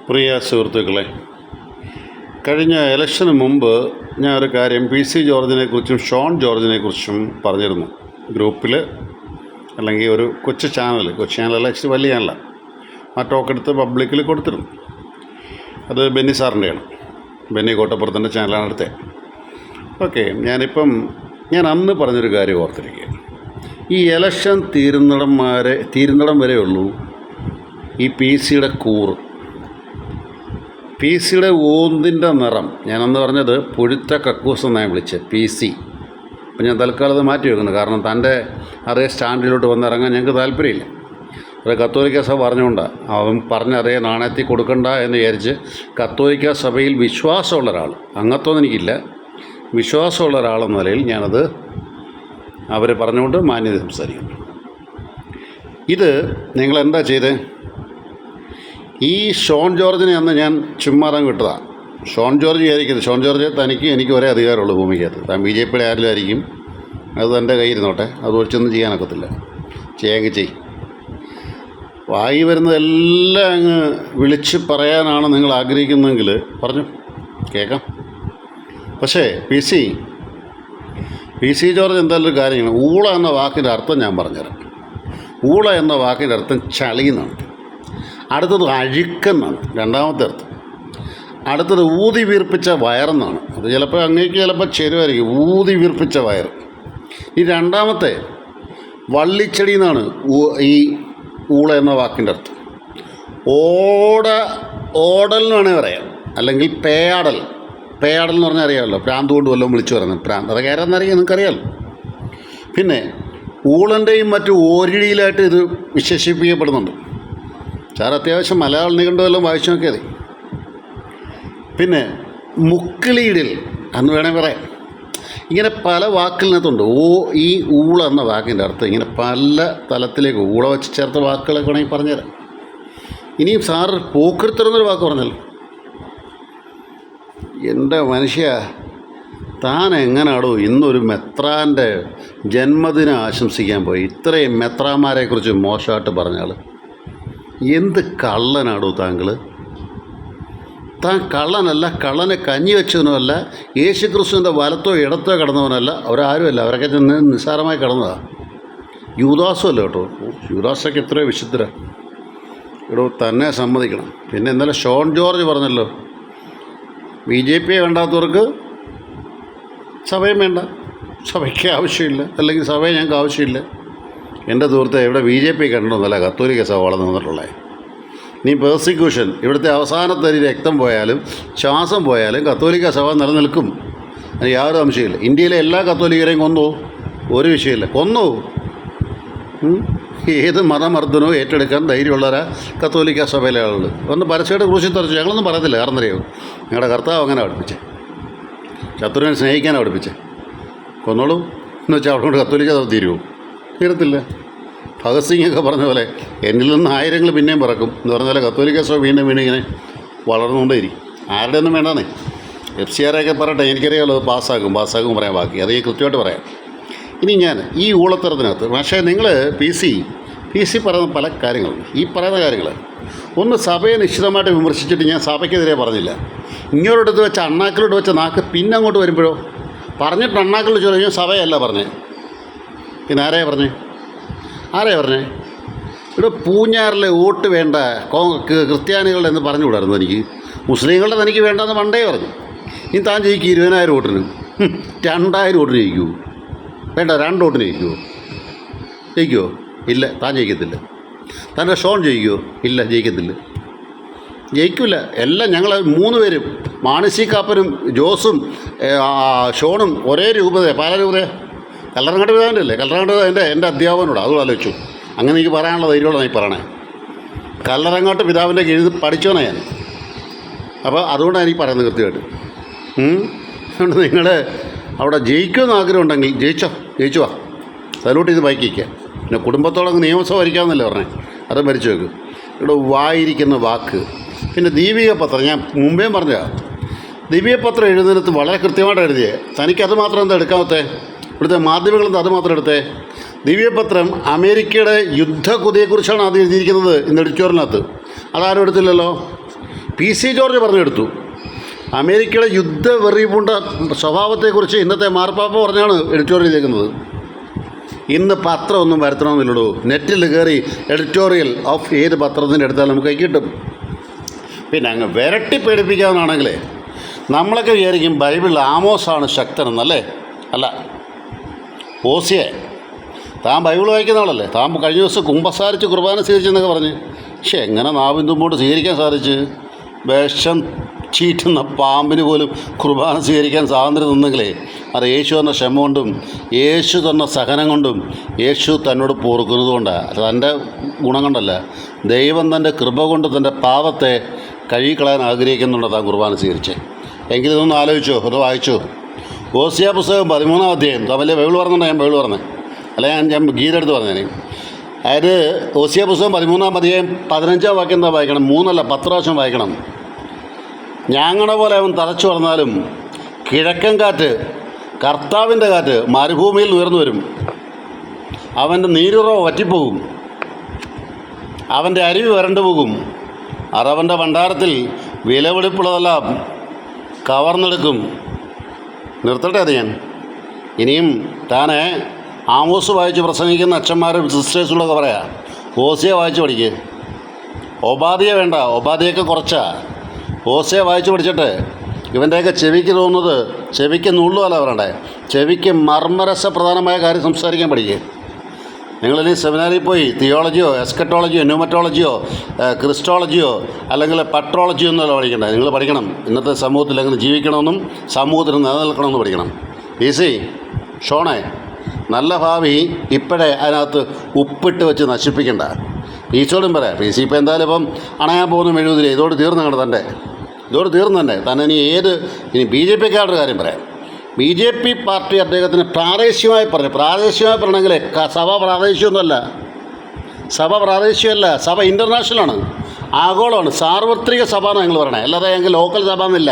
പ്രിയ സുഹൃത്തുക്കളെ, കഴിഞ്ഞ ഇലക്ഷന് മുമ്പ് ഞാൻ ഒരു കാര്യം PC ജോർജിനെക്കുറിച്ചും ഷോൺ ജോർജിനെക്കുറിച്ചും പറഞ്ഞിരുന്നു. ഗ്രൂപ്പിൽ അല്ലെങ്കിൽ ഒരു കൊച്ചു ചാനലല്ല, ഇച്ചിരി വലിയ ചാനലാണ്. ആ ടോക്ക് എടുത്ത് പബ്ലിക്കിൽ കൊടുത്തിരുന്നു. അത് ബെന്നി സാറിൻ്റെയാണ്, ബെന്നി കോട്ടപ്പുറത്തിൻ്റെ ചാനലാണ് എടുത്തത്. ഓക്കെ, ഞാൻ അന്ന് പറഞ്ഞൊരു കാര്യം ഓർത്തിരിക്കുക. ഈ ഇലക്ഷൻ തീരുന്നിടം വരെയുള്ളൂ ഈ PCയുടെ കൂറ്, PCയുടെ ഓന്തിൻ്റെ നിറം. ഞാനന്ന് പറഞ്ഞത് പുഴുത്ത കക്കൂസ് എന്നാണ് വിളിച്ചത് PC. അപ്പം ഞാൻ തൽക്കാലം അത് മാറ്റി വെക്കുന്നു. കാരണം തൻ്റെ അതേ സ്റ്റാൻഡിലോട്ട് വന്നിറങ്ങാൻ ഞങ്ങൾക്ക് താല്പര്യമില്ല. അത് കത്തോലിക്ക സഭ പറഞ്ഞുകൊണ്ടാണ്. അവൻ പറഞ്ഞ അതേ നാണയത്തിൽ കൊടുക്കണ്ട എന്ന് വിചാരിച്ച് കത്തോലിക്ക സഭയിൽ വിശ്വാസമുള്ള ഒരാൾ, അംഗത്വം എനിക്കില്ല, വിശ്വാസമുള്ള ഒരാളെന്ന നിലയിൽ ഞാനത് അവർ പറഞ്ഞുകൊണ്ട് മാന്യത സംസാരിക്കുന്നു. ഇത് നിങ്ങളെന്താ ചെയ്തത്? ഈ ഷോൺ ജോർജിനെ അന്ന് ഞാൻ ചുമ്മാതാൻ വിട്ടതാണ്. ഷോൺ ജോർജ് വിചാരിക്കുന്നത്, ഷോൺ ജോർജ് തനിക്ക് എനിക്ക് ഒരേ അധികാരമുള്ളൂ ഭൂമിക്കകത്ത്. താൻ BJPയുടെ ആരിലും ആയിരിക്കും, അത് എൻ്റെ കയ്യിരുന്നോട്ടെ, അത് ഒഴിച്ചൊന്നും ചെയ്യാനൊക്കത്തില്ല. ചെയ്യാമെങ്കിൽ ചെയ്യും. വായി വരുന്നതെല്ലാം അങ്ങ് വിളിച്ച് പറയാനാണ് നിങ്ങൾ ആഗ്രഹിക്കുന്നതെങ്കിൽ പറഞ്ഞു, കേൾക്കാം. പക്ഷേ PC ജോർജ് എന്തായാലും ഒരു കാര്യമാണ്. ഊള എന്ന വാക്കിൻ്റെ അർത്ഥം ഞാൻ പറഞ്ഞുതരാം. ഊള എന്ന വാക്കിൻ്റെ അർത്ഥം ചളി എന്നാണ്. അടുത്തത് അഴുക്കെന്നാണ് രണ്ടാമത്തെ അർത്ഥം. അടുത്തത് ഊതി വീർപ്പിച്ച വയറെന്നാണ്. അത് ചിലപ്പോൾ അങ്ങേക്ക് ചിലപ്പോൾ ചേരുമായിരിക്കും, ഊതി വീർപ്പിച്ച വയർ. ഈ രണ്ടാമത്തെ വള്ളിച്ചെടി എന്നാണ് ഈ ഊള എന്ന വാക്കിൻ്റെ അർത്ഥം. ഓടൽ എന്ന് വേണമെങ്കിൽ പറയാം, അല്ലെങ്കിൽ പേയാടൽ എന്ന് പറഞ്ഞാൽ അറിയാമല്ലോ, പ്രാന്ത് കൊണ്ട് വല്ലതും വിളിച്ചു പറയുന്നത്. പ്രാന്ത് അതൊക്കെ ആരാന്നറിയാം, നിങ്ങൾക്കറിയാമല്ലോ. പിന്നെ ഊളൻ്റെയും മറ്റു ഓരിഴിയിലായിട്ട് ഇത് വിശേഷിപ്പിക്കപ്പെടുന്നുണ്ട്. സാർ അത്യാവശ്യം മലയാളം നിഘണ്ടു വല്ലതും വായിച്ചു നോക്കിയാൽ മതി. പിന്നെ മുക്കിളിയിടൽ എന്ന് വേണമെങ്കിൽ പറയാം. ഇങ്ങനെ പല വാക്കിനകത്തുണ്ട്. ഈ ഊള എന്ന വാക്കിൻ്റെ അർത്ഥം ഇങ്ങനെ പല തലത്തിലേക്ക് ഊള വെച്ച് ചേർത്ത വാക്കുകളൊക്കെ വേണമെങ്കിൽ പറഞ്ഞുതരാം. ഇനിയും സാറ് പോക്കൃത്തരെന്നൊരു വാക്ക് പറഞ്ഞല്ലോ. എൻ്റെ മനുഷ്യ, താൻ എങ്ങനെയാടോ ഇന്നൊരു മെത്രാൻ്റെ ജന്മദിനം ആശംസിക്കാൻ പോയി ഇത്രയും മെത്രാന്മാരെക്കുറിച്ച് മോശമായിട്ട് പറഞ്ഞാൽ? എന്ത് കള്ളനാടോ താങ്കൾ? താൻ കള്ളനല്ല, കള്ളനെ കഞ്ഞി വെച്ചവനുമല്ല, യേശുക്രിസ്തുവിൻ്റെ വലത്തോ ഇടത്തോ കിടന്നവനല്ല, അവരാരുമല്ല, അവരൊക്കെ നിസ്സാരമായി കിടന്നതാണ്. യൂദാസും അല്ല കേട്ടോ. യൂദാസൊക്കെ എത്രയോ വിശുദ്ധരാണ്. ഇവിടെ തന്നെ സമ്മതിക്കണം. പിന്നെ ഇന്നലെ ഷോൺ ജോർജ് പറഞ്ഞല്ലോ, BJP വേണ്ടാത്തവർക്ക് സഭയും വേണ്ട, സഭയ്ക്ക് ആവശ്യമില്ല, അല്ലെങ്കിൽ സഭയെ ഞങ്ങൾക്ക് ആവശ്യമില്ല. എൻ്റെ സുഹൃത്തെ, ഇവിടെ BJP കണ്ടൊന്നുമല്ല കത്തോലിക്ക സഭ വളർന്നു വന്നിട്ടുള്ളത്. നീ പേഴ്സിക്യൂഷൻ, ഇവിടുത്തെ അവസാനത്തെ രക്തം പോയാലും ശ്വാസം പോയാലും കത്തോലിക്ക സഭ നിലനിൽക്കും, അതിന് യാതൊരു സംശയമില്ല. ഇന്ത്യയിലെ എല്ലാ കത്തോലിക്കരെയും കൊന്നു, ഒരു വിഷയമില്ല, കൊന്നു. ഏത് മതമർദ്ദനവും ഏറ്റെടുക്കാൻ ധൈര്യമുള്ളവരാ കത്തോലിക്ക സഭയിലെ ആളുകൾ. ഒന്ന് പരസ്യമായിട്ട് ക്രൂശിൽ തറച്ചു. ഞങ്ങളൊന്നും പറയത്തില്ല, കാരണം അറിയോ, ഞങ്ങളുടെ കർത്താവ് അങ്ങനെ പഠിപ്പിച്ചേ, ശത്രുവിനെ സ്നേഹിക്കാനാണ് പഠിപ്പിച്ചേ. കൊന്നോളൂ എന്ന് വെച്ചാൽ അവിടെ കൊണ്ട് കത്തോലിക്ക സഭ തീരുമോ? തീരത്തില്ല. ഭഗത് സിംഗൊക്കെ പറഞ്ഞ പോലെ എന്നിൽ നിന്ന് ആയിരങ്ങൾ പിന്നെയും പിറക്കും എന്ന് പറഞ്ഞ പോലെ കത്തോലിക്ക സഭ വീണ്ടും ഇങ്ങനെ വളർന്നുകൊണ്ടേയിരിക്കും. ആരുടെ ഒന്നും വേണ്ടാന്നേ. FCRയൊക്കെ പറയട്ടെ, എനിക്കറിയാമല്ലോ, അത് പാസ്സാക്കും പറയാൻ ബാക്കി, അത് കൃത്യമായിട്ട് പറയാം. ഇനി ഞാൻ ഈ ഊളത്തരത്തിനകത്ത്, പക്ഷേ നിങ്ങൾ PC പറയുന്ന പല കാര്യങ്ങളുണ്ട്. ഈ പറയുന്ന കാര്യങ്ങൾ ഒന്ന് സഭയെ നിശ്ചിതമായിട്ട് വിമർശിച്ചിട്ട് ഞാൻ സഭയ്ക്കെതിരെ പറഞ്ഞില്ല. ഇങ്ങോട്ടെടുത്ത് വെച്ച അണ്ണാക്കിലോട്ട് വെച്ച നാക്ക് പിന്നെ അങ്ങോട്ട് വരുമ്പോഴോ പറഞ്ഞിട്ട് അണ്ണാക്കിലോട്ട് ചോദിച്ചാൽ സഭയല്ല പറഞ്ഞേ, പിന്നെ ആരെയാ പറഞ്ഞേ? ഇവിടെ പൂഞ്ഞാറിലെ വോട്ട് വേണ്ട ക്രിസ്ത്യാനികളുടെ എന്ന് പറഞ്ഞുകൂടായിരുന്നു എനിക്ക്. മുസ്ലിങ്ങളുടെ തനിക്ക് വേണ്ടെന്ന് പണ്ടേ പറഞ്ഞു. ഇനി താൻ ജയിക്കും 20,000 വോട്ടിന്, 2,000 വോട്ടിന് ജയിക്കുമോ? വേണ്ട, 2 വോട്ടിന് ജയിക്കുമോ? ഇല്ല, താൻ ജയിക്കത്തില്ല. തൻ്റെ ഷോൺ ജയിക്കുമോ? ഇല്ല, ജയിക്കില്ല. എല്ലാം ഞങ്ങൾ 3 പേരും, മാനസി കാപ്പനും ജോസും ഷോണും ഒരേ രൂപതയാണ്, പാല രൂപതയാണ്. കല്ലറങ്ങാട്ട് പിതാവിൻ്റെ അല്ലേ? കല്ലറങ്ങാട്ട് പിതാവിൻ്റെ എൻ്റെ അധ്യാപകനോട് അതുകൊണ്ട് ആലോചിച്ചു. അങ്ങനെ എനിക്ക് പറയാനുള്ള ധൈര്യമുള്ള നീ പറയണേ. കല്ലറങ്ങാട്ട് പിതാവിൻ്റെ എഴുതി പഠിച്ചോണേ ഞാൻ. അപ്പോൾ അതുകൊണ്ടാണ് എനിക്ക് പറയുന്നത് കൃത്യമായിട്ട്. അതുകൊണ്ട് നിങ്ങൾ അവിടെ ജയിക്കുമെന്ന് ആഗ്രഹം ഉണ്ടെങ്കിൽ ജയിച്ചു വാ, സല്യൂട്ട് ചെയ്ത് ബൈക്ക് വയ്ക്കുക. പിന്നെ കുടുംബത്തോളം നിയമസഭ ഭരിക്കാമെന്നല്ലേ പറഞ്ഞേ, അത് ഭരിച്ചു വെക്കും. ഇവിടെ വായിരിക്കുന്ന വാക്ക്. പിന്നെ ദീപികപത്രം, ഞാൻ മുമ്പേ പറഞ്ഞതാണ്, ദീപികപത്രം എഴുതുന്നിടത്ത് വളരെ കൃത്യമായിട്ട് എഴുതിയേ. തനിക്കത് മാത്രം എന്താ എടുക്കാമത്തെ? ഇവിടുത്തെ മാധ്യമങ്ങളെന്താ അത് മാത്രം എടുത്തേ? ദിവ്യപത്രം അമേരിക്കയുടെ യുദ്ധക്കുതിയെക്കുറിച്ചാണ് ആദ്യം എഴുതിയിരിക്കുന്നത് ഇന്ന് എഡിറ്റോറിയലിനകത്ത്. അതാരും എടുത്തില്ലല്ലോ. PC George പറഞ്ഞെടുത്തു. അമേരിക്കയുടെ യുദ്ധവെറി പൂണ്ട സ്വഭാവത്തെക്കുറിച്ച് ഇന്നത്തെ മാർപ്പാപ്പ പറഞ്ഞാണ് എഡിറ്റോറിയൽ ചെയ്തേക്കുന്നത്. ഇന്ന് പത്രമൊന്നും വരുത്തണമെന്നില്ലടൂ. നെറ്റിൽ കയറി എഡിറ്റോറിയൽ ഓഫ് ഏത് പത്രത്തിൻ്റെ എടുത്താലും നമുക്ക് കിട്ടും. പിന്നെ അങ്ങ് വിരട്ടി പേടിപ്പിക്കാവുന്നതാണെങ്കിലേ നമ്മളൊക്കെ വിചാരിക്കും ബൈബിളിൽ ആമോസാണ് ശക്തനെന്നല്ലേ. അല്ല, ഓസിയെ. താൻ ബൈബിൾ വായിക്കുന്ന ആളല്ലേ. താൻ കഴിഞ്ഞ ദിവസം കുമ്പസാരിച്ച് കുർബാന സ്വീകരിച്ചെന്നൊക്കെ പറഞ്ഞ്. പക്ഷെ എങ്ങനെ നാവിൻ തുമ്പോട്ട് സ്വീകരിക്കാൻ സാധിച്ച്? വിഷം ചീറ്റുന്ന പാമ്പിന് പോലും കുർബാന സ്വീകരിക്കാൻ സ്വാതന്ത്ര്യം നിന്നെങ്കിലേ അത് യേശു തന്ന ക്ഷമ കൊണ്ടും യേശു തന്ന സഹനം കൊണ്ടും യേശു തന്നോട് പൊറുക്കുന്നത് കൊണ്ടാണ്. തൻ്റെ ഗുണം കൊണ്ടല്ല. ദൈവം തൻ്റെ കൃപ കൊണ്ട് തൻ്റെ പാപത്തെ കഴുകിക്കളയാൻ ആഗ്രഹിക്കുന്നുണ്ട് താൻ കുർബാന സ്വീകരിച്ചേ. എങ്കിലും ഇതൊന്ന് ആലോചിച്ചോ, അത് വായിച്ചോ. ഓസിയ പുസ്തകം 13-ാം അധ്യായം. തമ്മിൽ ബൈബിൾ പറഞ്ഞുകൊണ്ടാണ് ഞാൻ ബൈബിൾ പറഞ്ഞത്. അല്ലെങ്കിൽ ഞാൻ ഗീത എടുത്ത് പറഞ്ഞേനെ. അതായത് ഓസിയ പുസ്തകം 13-ാം അധ്യായം 15-ാം വാക്യം എന്താ വായിക്കണം? 3 അല്ല 10 പ്രാവശ്യം വായിക്കണം. ഞാങ്ങണ പോലെ അവൻ തലച്ചു പറഞ്ഞാലും കിഴക്കൻ കാറ്റ്, കർത്താവിൻ്റെ കാറ്റ് മരുഭൂമിയിൽ ഉയർന്നു വരും. അവൻ്റെ നീരുറവ് വറ്റിപ്പോകും, അവൻ്റെ അരുവി വരണ്ടു പോകും. അതവൻ്റെ ഭണ്ഡാരത്തിൽ വിലപിടിപ്പുള്ളതെല്ലാം കവർന്നെടുക്കും. നിർത്തട്ടെ അത് ഞാൻ. ഇനിയും താനെ ആമോസ് വായിച്ച് പ്രസംഗിക്കുന്ന അച്ഛന്മാരും സിസ്റ്റേഴ്സുകളൊക്കെ പറയാം. ഓസിയ വായിച്ച് പഠിക്കുക. ഒബാദിയ വേണ്ട, ഒബാദിയൊക്കെ കുറച്ചാ. ഓസിയ വായിച്ച് പഠിച്ചിട്ട് ഇവൻ്റെയൊക്കെ ചെവിക്ക് തോന്നുന്നത് ചെവിക്ക് നുള്ളുമല്ല പറയണ്ടേ, ചെവിക്ക് മർമ്മരസപ്രധാനമായ കാര്യം സംസാരിക്കാൻ പഠിക്കുക. നിങ്ങളിനി സെമിനാറിൽ പോയി തിയോളജിയോ എസ്കറ്റോളജിയോ ന്യൂമറ്റോളജിയോ ക്രിസ്റ്റോളജിയോ അല്ലെങ്കിൽ പട്രോളജിയോ ഒന്നുമല്ല പഠിക്കണ്ടേ. നിങ്ങൾ പഠിക്കണം ഇന്നത്തെ സമൂഹത്തിൽ എങ്ങനെ ജീവിക്കണമെന്നും സമൂഹത്തിന് നിലനിൽക്കണമെന്ന് പഠിക്കണം. ഈസി ഷോണേ, നല്ല ഭാവി ഇപ്പോഴേ അതിനകത്ത് ഉപ്പിട്ട് വെച്ച് നശിപ്പിക്കണ്ട. ഈശോടും പറയാം. PC ഇപ്പോൾ എന്തായാലും ഇപ്പം അണയാൻ പോകുന്ന മെഴുകുതിരി ഇതോട് തീർന്നു കണ്ട തൻ്റെ ഇതോട് തീർന്നു തന്നെ. തന്നെ ഇനി BJPക്കാരുടെ കാര്യം പറയാം. BJP പാർട്ടി അദ്ദേഹത്തിന് പ്രാദേശികമായി പറയണമെങ്കിൽ സഭ പ്രാദേശികമൊന്നുമല്ല, സഭ പ്രാദേശികമല്ല, സഭ ഇൻ്റർനാഷണലാണ്, ആഗോളമാണ്, സാർവത്രിക സഭ എന്ന് ഞങ്ങൾ പറയണേ. അല്ലാതെ ഞങ്ങൾക്ക് ലോക്കൽ സഭ എന്നില്ല.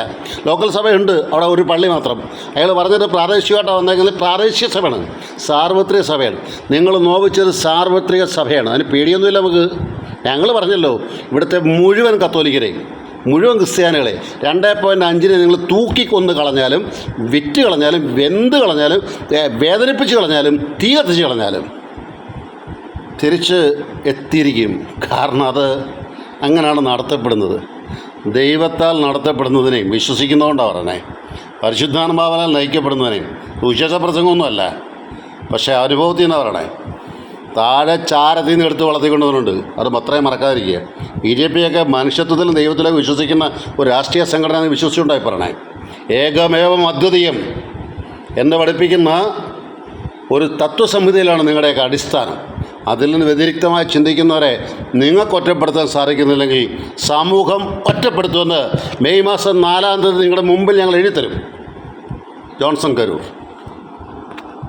ലോക്കൽ സഭയുണ്ട്, അവിടെ ഒരു പള്ളി മാത്രം. അയാൾ പറഞ്ഞിട്ട് പ്രാദേശികമായിട്ട് വന്നെങ്കിൽ പ്രാദേശിക സഭയാണ്, സാർവത്രിക സഭയാണ്. നിങ്ങൾ നോവിച്ചൊരു സാർവത്രിക സഭയാണ്. അതിന് പേടിയൊന്നുമില്ല നമുക്ക്. ഞങ്ങൾ പറഞ്ഞല്ലോ, ഇവിടുത്തെ മുഴുവൻ കത്തോലിക്കരെ, മുഴുവൻ ക്രിസ്ത്യാനികളെ 2.5 നിങ്ങൾ തൂക്കിക്കൊന്ന് കളഞ്ഞാലും, വിറ്റ് കളഞ്ഞാലും, വെന്ത് കളഞ്ഞാലും, വേദനിപ്പിച്ച് കളഞ്ഞാലും, തീ കത്തിച്ച് കളഞ്ഞാലും തിരിച്ച് എത്തിയിരിക്കും. കാരണം അത് അങ്ങനെയാണ് നടത്തപ്പെടുന്നത്. ദൈവത്താൽ നടത്തപ്പെടുന്നതിനെയും വിശ്വസിക്കുന്നതുകൊണ്ടാണ് പറയണേ. പരിശുദ്ധാത്മാവിനാൽ നയിക്കപ്പെടുന്നതിനെയും വിശേഷ പ്രസംഗമൊന്നുമല്ല, പക്ഷേ അനുഭവത്തിൽ നിന്നാണ് പറയണേ. താഴെ ചാരത്തിൽ നിന്ന് എടുത്ത് വളർത്തിക്കൊണ്ടുവരുന്നുണ്ട്. അത് അത്രയും മറക്കാതിരിക്കുക. BJPയൊക്കെ മനുഷ്യത്വത്തിലും ദൈവത്തിലൊക്കെ വിശ്വസിക്കുന്ന ഒരു രാഷ്ട്രീയ സംഘടന വിശ്വസിച്ചുണ്ടായി പറയണേ. ഏകമേവം അദ്വിതീയം എന്ന് പഠിപ്പിക്കുന്ന ഒരു തത്വസംഹിതയിലാണ് നിങ്ങളുടെയൊക്കെ അടിസ്ഥാനം. അതിൽ നിന്ന് വ്യതിരിക്തമായി ചിന്തിക്കുന്നവരെ നിങ്ങൾക്ക് ഒറ്റപ്പെടുത്താൻ സാധിക്കുന്നില്ലെങ്കിൽ സമൂഹം ഒറ്റപ്പെടുത്തുമെന്ന് മെയ് മാസം 4-ാം തീയതി നിങ്ങളുടെ മുമ്പിൽ ഞങ്ങൾ എഴുതിത്തരും. ജോൺസൺ കരൂർ.